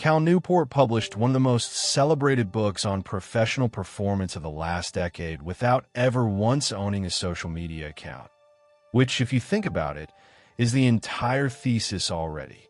Cal Newport published one of the most celebrated books on professional performance of the last decade without ever once owning a social media account, which, if you think about it, is the entire thesis already.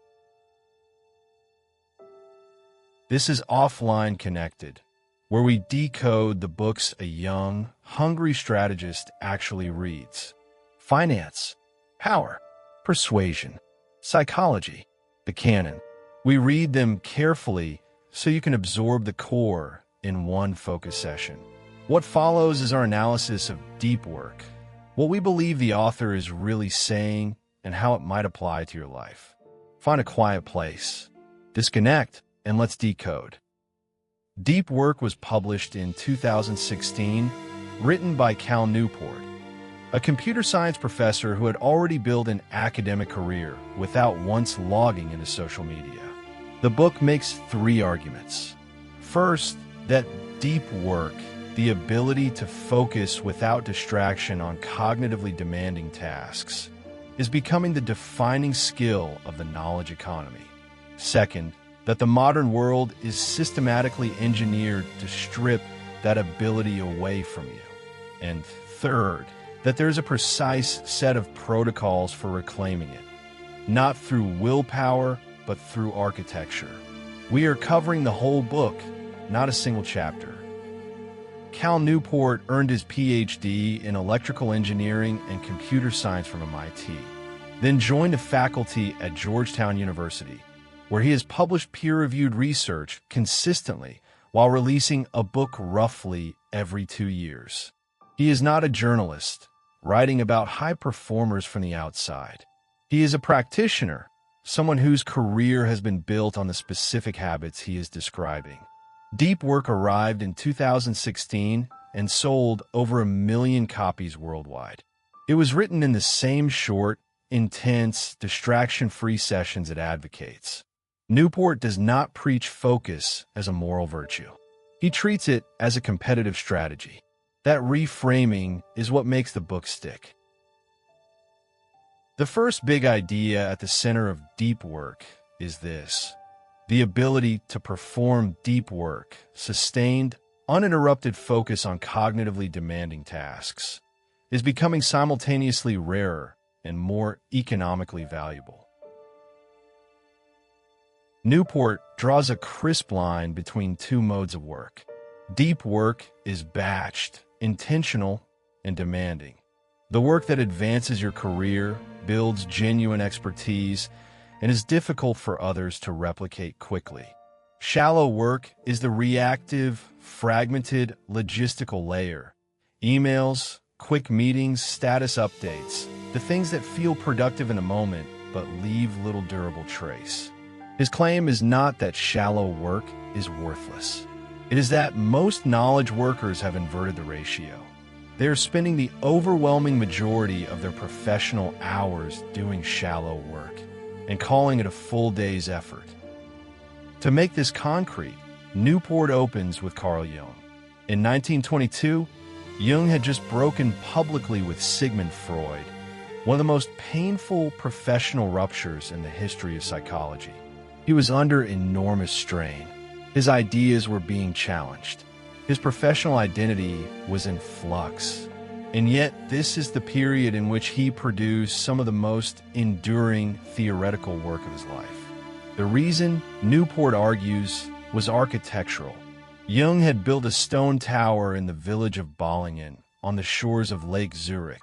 This is Offline Connected, where we decode the books a young, hungry strategist actually reads. Finance, power, persuasion, psychology, the canon. We read them carefully so you can absorb the core in one focus session. What follows is our analysis of deep work, what we believe the author is really saying, and how it might apply to your life. Find a quiet place, disconnect, and let's decode. Deep Work was published in 2016, written by Cal Newport, a computer science professor who had already built an academic career without once logging into social media. The book makes three arguments. First, that deep work, the ability to focus without distraction on cognitively demanding tasks, is becoming the defining skill of the knowledge economy. Second, that the modern world is systematically engineered to strip that ability away from you. And third, that there's a precise set of protocols for reclaiming it, not through willpower, but through architecture. We are covering the whole book, not a single chapter. Cal Newport earned his PhD in electrical engineering and computer science from MIT, then joined the faculty at Georgetown University, where he has published peer-reviewed research consistently while releasing a book roughly every 2 years. He is not a journalist, writing about high performers from the outside. He is a practitioner, someone whose career has been built on the specific habits he is describing. Deep Work arrived in 2016 and sold over 1 million copies worldwide. It was written in the same short, intense, distraction-free sessions it advocates. Newport does not preach focus as a moral virtue. He treats it as a competitive strategy. That reframing is what makes the book stick. The first big idea at the center of deep work is this: the ability to perform deep work, sustained, uninterrupted focus on cognitively demanding tasks, is becoming simultaneously rarer and more economically valuable. Newport draws a crisp line between two modes of work. Deep work is batched, intentional, and demanding. The work that advances your career, builds genuine expertise, and is difficult for others to replicate quickly. Shallow work is the reactive, fragmented, logistical layer. Emails, quick meetings, status updates, the things that feel productive in a moment but leave little durable trace. His claim is not that shallow work is worthless. It is that most knowledge workers have inverted the ratio. They are spending the overwhelming majority of their professional hours doing shallow work and calling it a full day's effort. To make this concrete, Newport opens with Carl Jung. In 1922, Jung had just broken publicly with Sigmund Freud, one of the most painful professional ruptures in the history of psychology. He was under enormous strain. His ideas were being challenged. His professional identity was in flux. And yet, this is the period in which he produced some of the most enduring theoretical work of his life. The reason, Newport argues, was architectural. Jung had built a stone tower in the village of Bollingen on the shores of Lake Zurich,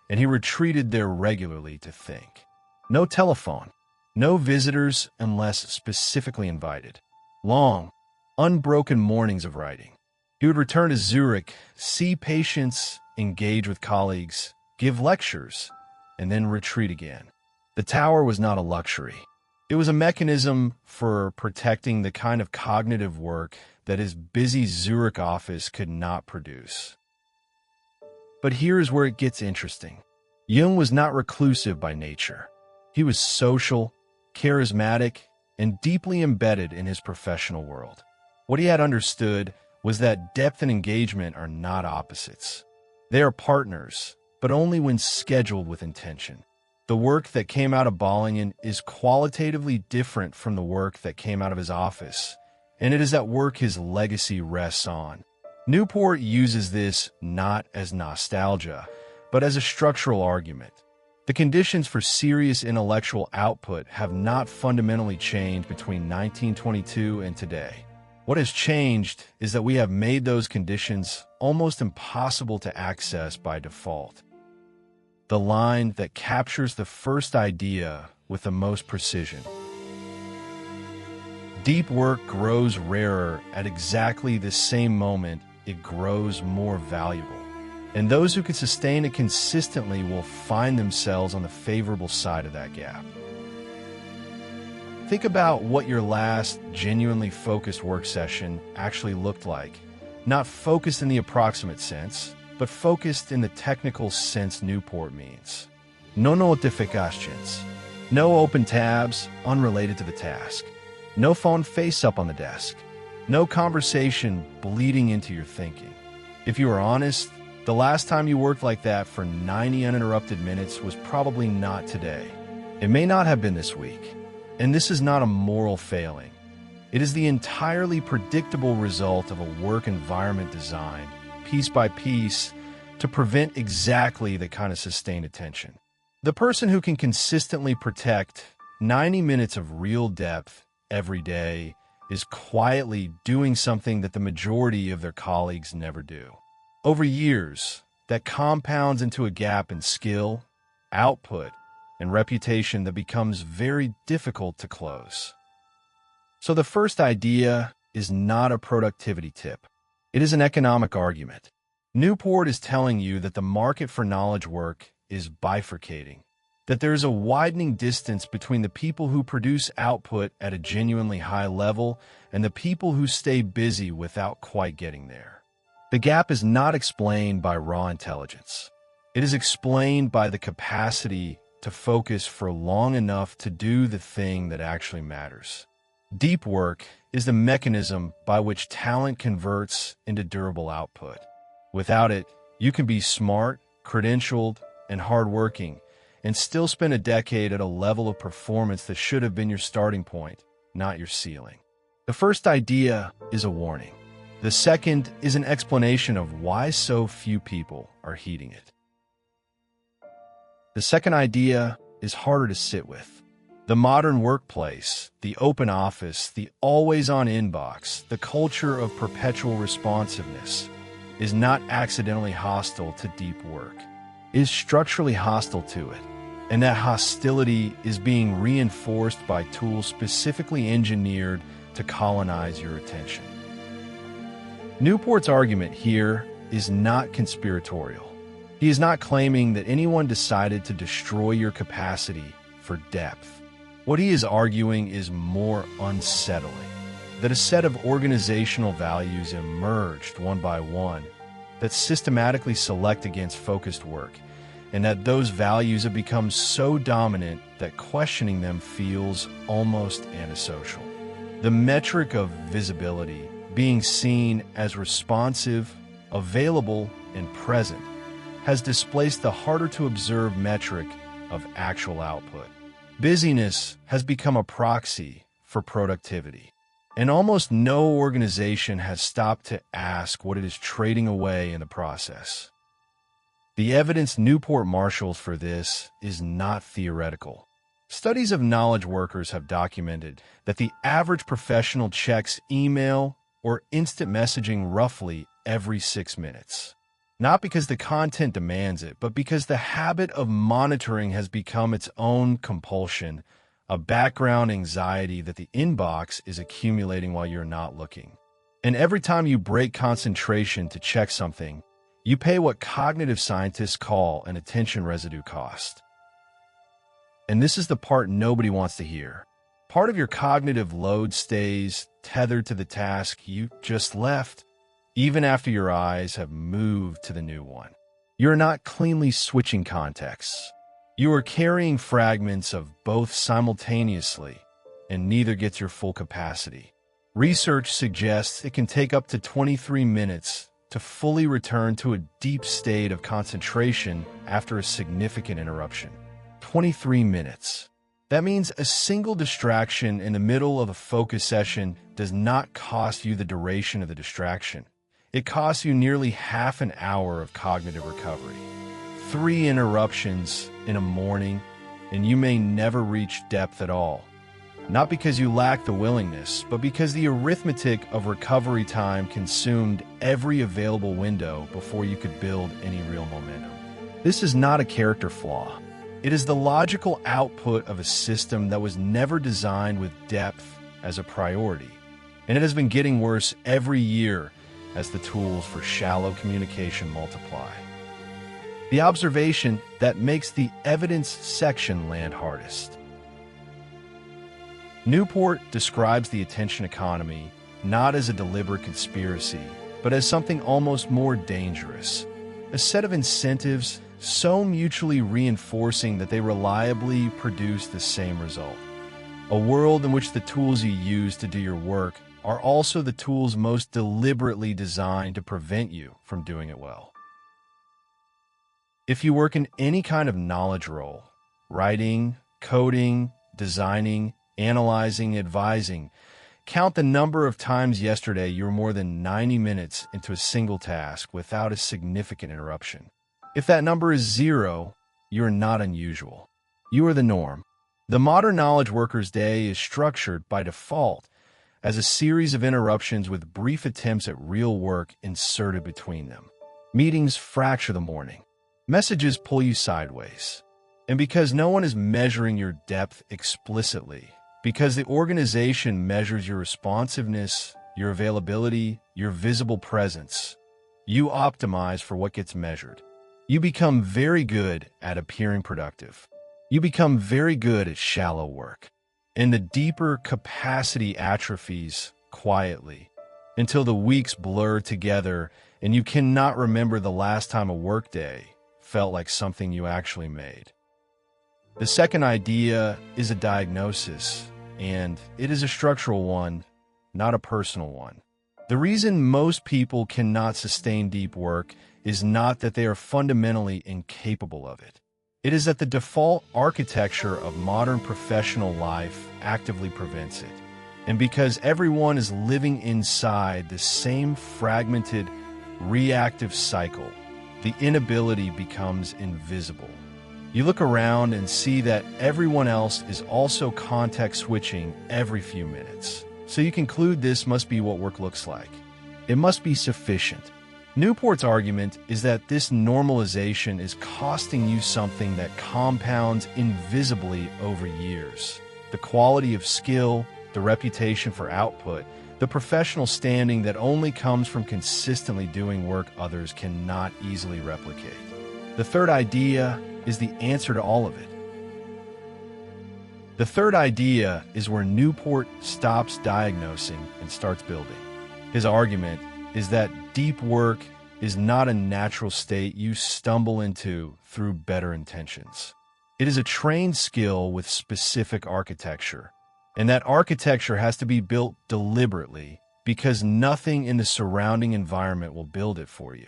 and he retreated there regularly to think. No telephone, no visitors unless specifically invited. Long, unbroken mornings of writing. He would return to Zurich, see patients, engage with colleagues, give lectures, and then retreat again. The tower was not a luxury. It was a mechanism for protecting the kind of cognitive work that his busy Zurich office could not produce. But here's where it gets interesting. Jung was not reclusive by nature. He was social, charismatic, and deeply embedded in his professional world. What he had understood was that depth and engagement are not opposites. They are partners, but only when scheduled with intention. The work that came out of Bollingen is qualitatively different from the work that came out of his office, and it is that work his legacy rests on. Newport uses this not as nostalgia, but as a structural argument. The conditions for serious intellectual output have not fundamentally changed between 1922 and today. What has changed is that we have made those conditions almost impossible to access by default. The line that captures the first idea with the most precision. Deep work grows rarer at exactly the same moment it grows more valuable. And those who can sustain it consistently will find themselves on the favorable side of that gap. Think about what your last genuinely focused work session actually looked like. Not focused in the approximate sense, but focused in the technical sense Newport means. No notifications. No open tabs unrelated to the task. No phone face-up on the desk. No conversation bleeding into your thinking. If you are honest, the last time you worked like that for 90 uninterrupted minutes was probably not today. It may not have been this week. And this is not a moral failing. It is the entirely predictable result of a work environment designed, piece by piece, to prevent exactly the kind of sustained attention. The person who can consistently protect 90 minutes of real depth every day is quietly doing something that the majority of their colleagues never do. Over years, that compounds into a gap in skill, output, and reputation that becomes very difficult to close. So the first idea is not a productivity tip. It is an economic argument. Newport is telling you that the market for knowledge work is bifurcating, that there is a widening distance between the people who produce output at a genuinely high level and the people who stay busy without quite getting there. The gap is not explained by raw intelligence. It is explained by the capacity to focus for long enough to do the thing that actually matters. Deep work is the mechanism by which talent converts into durable output. Without it, you can be smart, credentialed, and hardworking, and still spend a decade at a level of performance that should have been your starting point, not your ceiling. The first idea is a warning. The second is an explanation of why so few people are heeding it. The second idea is harder to sit with. The modern workplace, the open office, the always-on inbox, the culture of perpetual responsiveness is not accidentally hostile to deep work. It is structurally hostile to it, and that hostility is being reinforced by tools specifically engineered to colonize your attention. Newport's argument here is not conspiratorial. He is not claiming that anyone decided to destroy your capacity for depth. What he is arguing is more unsettling, that a set of organizational values emerged one by one that systematically select against focused work, and that those values have become so dominant that questioning them feels almost antisocial. The metric of visibility, being seen as responsive, available, and present, has displaced the harder-to-observe metric of actual output. Busyness has become a proxy for productivity, and almost no organization has stopped to ask what it is trading away in the process. The evidence Newport marshals for this is not theoretical. Studies of knowledge workers have documented that the average professional checks email or instant messaging roughly every 6 minutes. Not because the content demands it, but because the habit of monitoring has become its own compulsion, a background anxiety that the inbox is accumulating while you're not looking. And every time you break concentration to check something, you pay what cognitive scientists call an attention residue cost. And this is the part nobody wants to hear. Part of your cognitive load stays tethered to the task you just left, even after your eyes have moved to the new one. You're not cleanly switching contexts. You are carrying fragments of both simultaneously, and neither gets your full capacity. Research suggests it can take up to 23 minutes to fully return to a deep state of concentration after a significant interruption. 23 minutes. That means a single distraction in the middle of a focus session does not cost you the duration of the distraction. It costs you nearly half an hour of cognitive recovery. 3 interruptions in a morning, and you may never reach depth at all. Not because you lack the willingness, but because the arithmetic of recovery time consumed every available window before you could build any real momentum. This is not a character flaw. It is the logical output of a system that was never designed with depth as a priority. And it has been getting worse every year as the tools for shallow communication multiply. The observation that makes the evidence section land hardest. Newport describes the attention economy not as a deliberate conspiracy, but as something almost more dangerous. A set of incentives so mutually reinforcing that they reliably produce the same result. A world in which the tools you use to do your work are also the tools most deliberately designed to prevent you from doing it well. If you work in any kind of knowledge role, writing, coding, designing, analyzing, advising, count the number of times yesterday you were more than 90 minutes into a single task without a significant interruption. If that number is 0, you are not unusual. You are the norm. The modern knowledge worker's day is structured by default as a series of interruptions with brief attempts at real work inserted between them. Meetings fracture the morning. Messages pull you sideways. And because no one is measuring your depth explicitly, because the organization measures your responsiveness, your availability, your visible presence, you optimize for what gets measured. You become very good at appearing productive. You become very good at shallow work. And the deeper capacity atrophies quietly until the weeks blur together and you cannot remember the last time a workday felt like something you actually made. The second idea is a diagnosis, and it is a structural one, not a personal one. The reason most people cannot sustain deep work is not that they are fundamentally incapable of it. It is that the default architecture of modern professional life actively prevents it. And because everyone is living inside the same fragmented, reactive cycle, the inability becomes invisible. You look around and see that everyone else is also context switching every few minutes. So you conclude this must be what work looks like. It must be sufficient. Newport's argument is that this normalization is costing you something that compounds invisibly over years. The quality of skill, the reputation for output, the professional standing that only comes from consistently doing work others cannot easily replicate. The third idea is the answer to all of it. The third idea is where Newport stops diagnosing and starts building. His argument is that deep work is not a natural state you stumble into through better intentions. It is a trained skill with specific architecture, and that architecture has to be built deliberately because nothing in the surrounding environment will build it for you.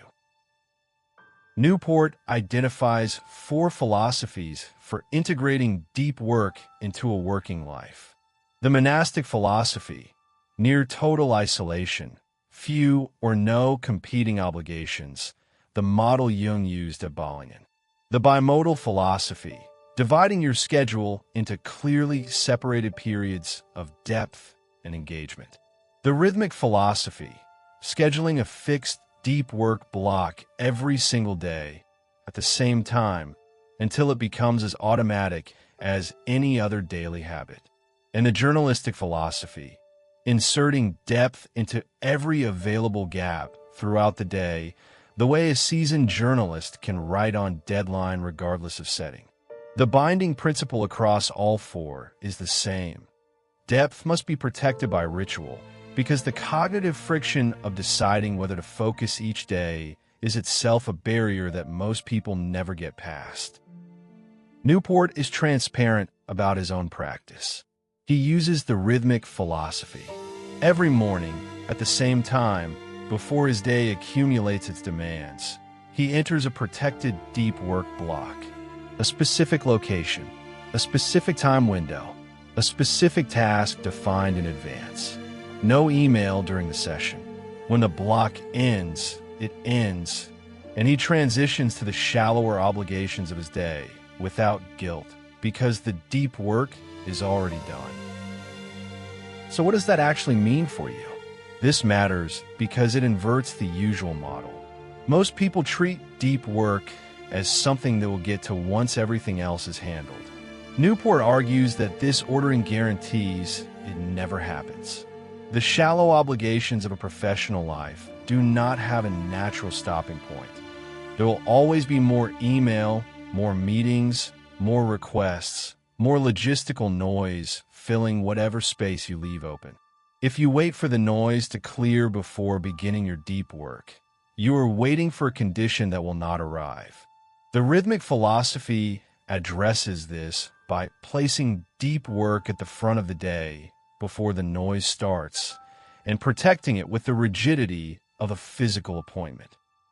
Newport identifies 4 philosophies for integrating deep work into a working life. The monastic philosophy, near total isolation, few or no competing obligations, the model Jung used at Bollingen. The bimodal philosophy, dividing your schedule into clearly separated periods of depth and engagement. The rhythmic philosophy, scheduling a fixed deep work block every single day at the same time until it becomes as automatic as any other daily habit. And the journalistic philosophy, inserting depth into every available gap throughout the day, the way a seasoned journalist can write on deadline regardless of setting. The binding principle across all 4 is the same. Depth must be protected by ritual, because the cognitive friction of deciding whether to focus each day is itself a barrier that most people never get past. Newport is transparent about his own practice. He uses the rhythmic philosophy. Every morning, at the same time, before his day accumulates its demands, he enters a protected deep work block. A a specific location, a specific time window, a specific task defined in advance. No email during the session. When the block ends, it ends, and he transitions to the shallower obligations of his day without guilt, because the deep work is already done. So what does that actually mean for you? This matters because it inverts the usual model. Most people treat deep work as something that will get to once everything else is handled. Newport argues that this ordering guarantees it never happens. The shallow obligations of a professional life do not have a natural stopping point. There will always be more email, more meetings, more requests, more logistical noise filling whatever space you leave open. If you wait for the noise to clear before beginning your deep work, you are waiting for a condition that will not arrive. The rhythmic philosophy addresses this by placing deep work at the front of the day before the noise starts and protecting it with the rigidity of a physical appointment.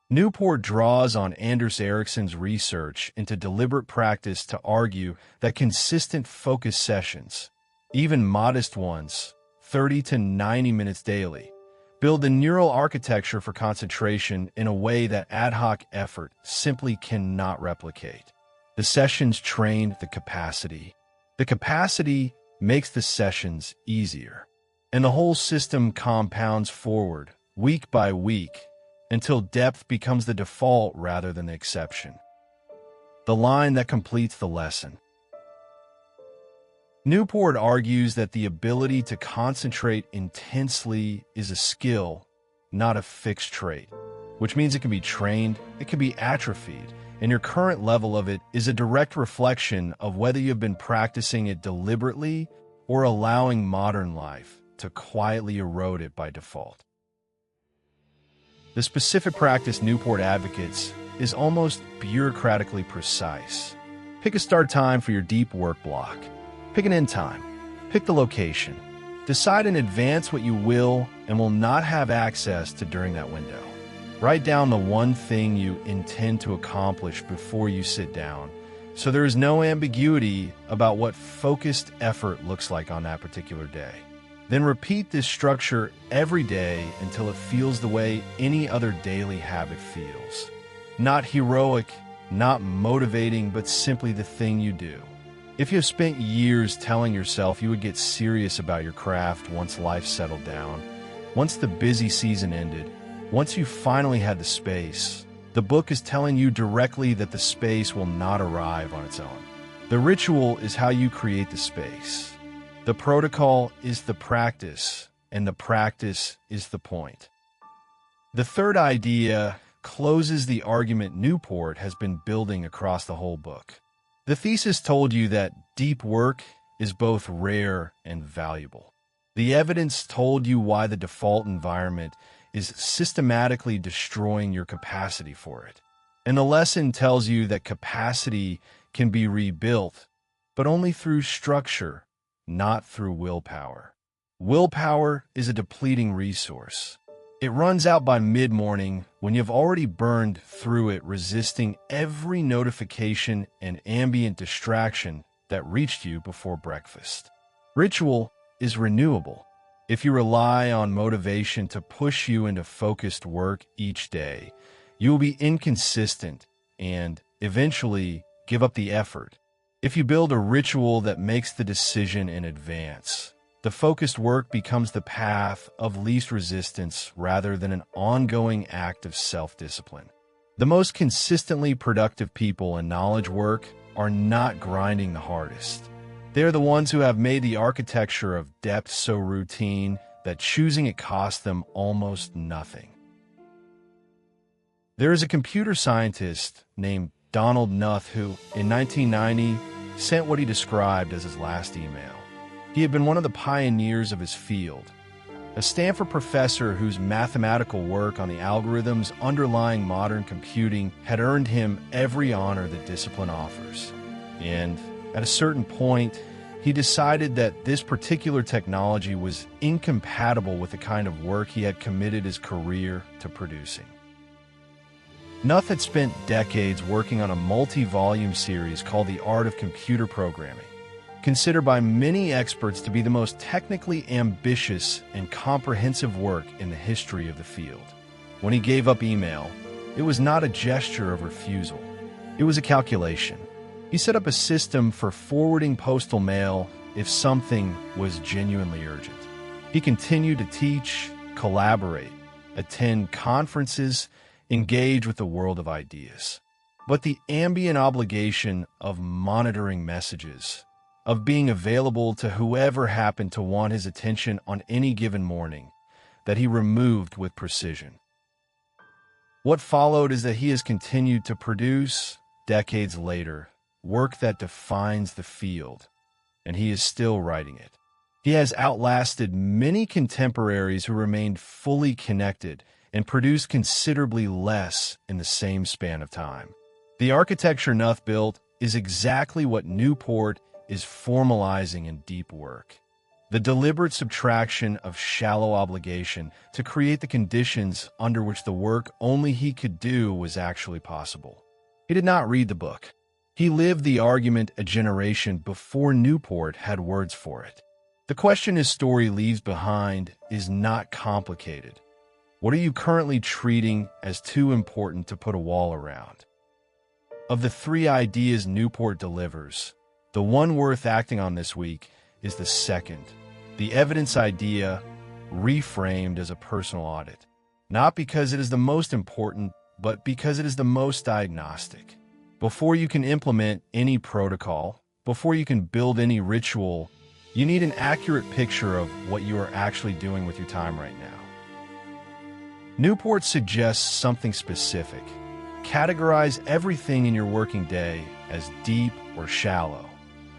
Newport draws on Anders Ericsson's research into deliberate practice to argue that consistent focus sessions, even modest ones, 30 to 90 minutes daily, build the neural architecture for concentration in a way that ad hoc effort simply cannot replicate. The sessions train the capacity. The capacity makes the sessions easier. And the whole system compounds forward, week by week, until depth becomes the default rather than the exception. The line that completes the lesson. Newport argues that the ability to concentrate intensely is a skill, not a fixed trait, which means it can be trained, it can be atrophied, and your current level of it is a direct reflection of whether you've been practicing it deliberately or allowing modern life to quietly erode it by default. The specific practice Newport advocates is almost bureaucratically precise. Pick a start time for your deep work block. Pick an end time. Pick the location. Decide in advance what you will and will not have access to during that window. Write down the one thing you intend to accomplish before you sit down, so there is no ambiguity about what focused effort looks like on that particular day. Then repeat this structure every day until it feels the way any other daily habit feels. Not heroic, not motivating, but simply the thing you do. If you have spent years telling yourself you would get serious about your craft once life settled down, once the busy season ended, once you finally had the space, the book is telling you directly that the space will not arrive on its own. The ritual is how you create the space. The protocol is the practice, and the practice is the point. The third idea closes the argument Newport has been building across the whole book. The thesis told you that deep work is both rare and valuable. The evidence told you why the default environment is systematically destroying your capacity for it. And the lesson tells you that capacity can be rebuilt, but only through structure, not through willpower. Willpower is a depleting resource. It runs out by mid-morning when you've already burned through it, resisting every notification and ambient distraction that reached you before breakfast. Ritual is renewable. If you rely on motivation to push you into focused work each day, you will be inconsistent and eventually give up the effort. If you build a ritual that makes the decision in advance, the focused work becomes the path of least resistance rather than an ongoing act of self-discipline. The most consistently productive people in knowledge work are not grinding the hardest. They're the ones who have made the architecture of depth so routine that choosing it costs them almost nothing. There is a computer scientist named Donald Knuth who, in 1990, sent what he described as his last email. He had been one of the pioneers of his field, a Stanford professor whose mathematical work on the algorithms underlying modern computing had earned him every honor the discipline offers. And at a certain point, he decided that this particular technology was incompatible with the kind of work he had committed his career to producing. Nuth had spent decades working on a multi-volume series called The Art of Computer Programming, considered by many experts to be the most technically ambitious and comprehensive work in the history of the field. When he gave up email, it was not a gesture of refusal. It was a calculation. He set up a system for forwarding postal mail if something was genuinely urgent. He continued to teach, collaborate, attend conferences, engage with the world of ideas. But the ambient obligation of monitoring messages, of being available to whoever happened to want his attention on any given morning, that he removed with precision. What followed is that he has continued to produce, decades later, work that defines the field, and he is still writing it. He has outlasted many contemporaries who remained fully connected and produced considerably less in the same span of time. The architecture Nuth built is exactly what Newport is formalizing in deep work. The deliberate subtraction of shallow obligation to create the conditions under which the work only he could do was actually possible. He did not read the book. He lived the argument a generation before Newport had words for it. The question his story leaves behind is not complicated. What are you currently treating as too important to put a wall around? Of the three ideas Newport delivers, the one worth acting on this week is the second, the evidence idea reframed as a personal audit. Not because it is the most important, but because it is the most diagnostic. Before you can implement any protocol, before you can build any ritual, you need an accurate picture of what you are actually doing with your time right now. Newport suggests something specific. Categorize everything in your working day as deep or shallow.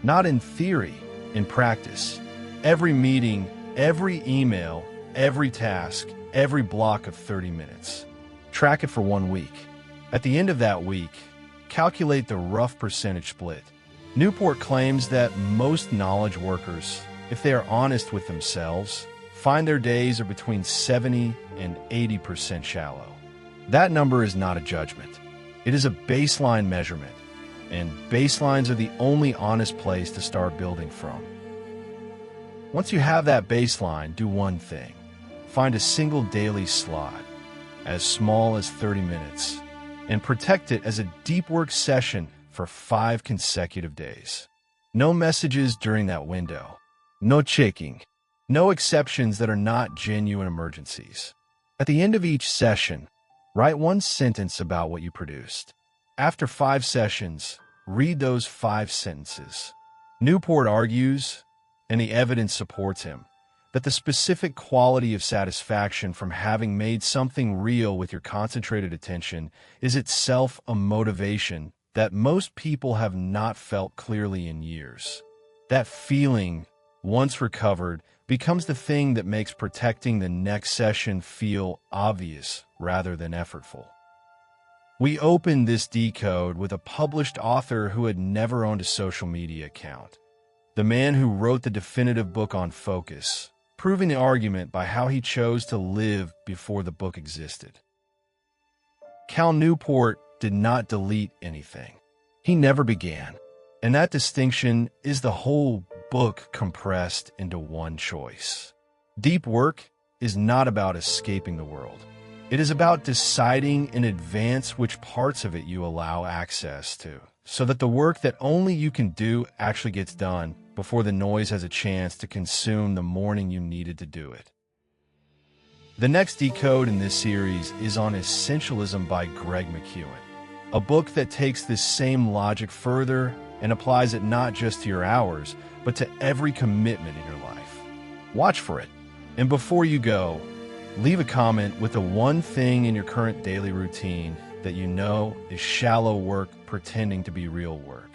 Not in theory, in practice. Every meeting, every email, every task, every block of 30 minutes. Track it for 1 week. At the end of that week, calculate the rough percentage split. Newport claims that most knowledge workers, if they are honest with themselves, find their days are between 70 and 80% shallow. That number is not a judgment. It is a baseline measurement, and baselines are the only honest place to start building from. Once you have that baseline, do one thing. Find a single daily slot, as small as 30 minutes, and protect it as a deep work session for 5 consecutive days. No messages during that window. No checking. No exceptions that are not genuine emergencies. At the end of each session, write 1 sentence about what you produced. After 5 sessions, read those 5 sentences. Newport argues, and the evidence supports him, that the specific quality of satisfaction from having made something real with your concentrated attention is itself a motivation that most people have not felt clearly in years. That feeling, once recovered, becomes the thing that makes protecting the next session feel obvious rather than effortful. We opened this decode with a published author who had never owned a social media account. The man who wrote the definitive book on focus, proving the argument by how he chose to live before the book existed. Cal Newport did not delete anything. He never began. And that distinction is the whole book compressed into one choice. Deep work is not about escaping the world. It is about deciding in advance which parts of it you allow access to, so that the work that only you can do actually gets done before the noise has a chance to consume the morning you needed to do it. The next decode in this series is on Essentialism by Greg McKeown, a book that takes this same logic further and applies it not just to your hours, but to every commitment in your life. Watch for it, and before you go, leave a comment with the one thing in your current daily routine that you know is shallow work pretending to be real work.